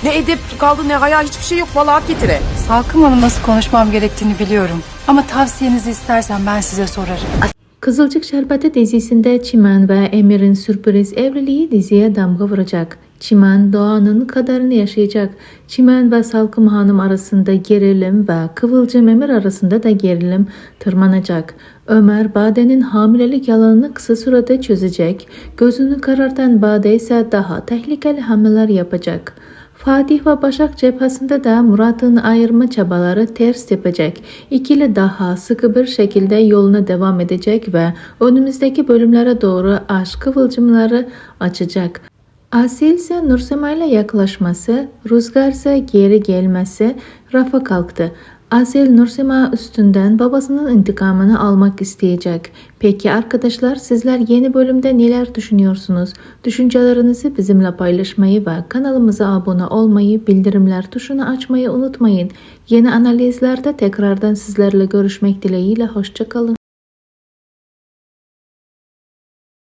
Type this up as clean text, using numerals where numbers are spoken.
Ne edep kaldı ne haya, hiçbir şey yok. Vallahi getire. Salkım Hanım, nasıl konuşmam gerektiğini biliyorum. Ama tavsiyenizi istersen ben size sorarım. Kızılcık Şerbeti dizisinde Çimen ve Emir'in sürpriz evliliği diziye damga vuracak. Çimen Doğan'ın kaderini yaşayacak. Çimen ve Salkım Hanım arasında gerilim ve Kıvılcım Emir arasında da gerilim tırmanacak. Ömer Bade'nin hamilelik yalanını kısa sürede çözecek. Gözünü karartan Bade ise daha tehlikeli hamleler yapacak. Fatih ve Başak cephesinde de Murat'ın ayırma çabaları ters tepecek. İkili daha sıkı bir şekilde yoluna devam edecek ve önümüzdeki bölümlere doğru aşk kıvılcımları açacak. Asil ise Nursema ile yaklaşması, Rüzgar ise geri gelmesi rafa kalktı. Asil Nursema üstünden babasının intikamını almak isteyecek. Peki arkadaşlar, sizler yeni bölümde neler düşünüyorsunuz? Düşüncelerinizi bizimle paylaşmayı ve kanalımıza abone olmayı, bildirimler tuşunu açmayı unutmayın. Yeni analizlerde tekrardan sizlerle görüşmek dileğiyle, hoşça kalın.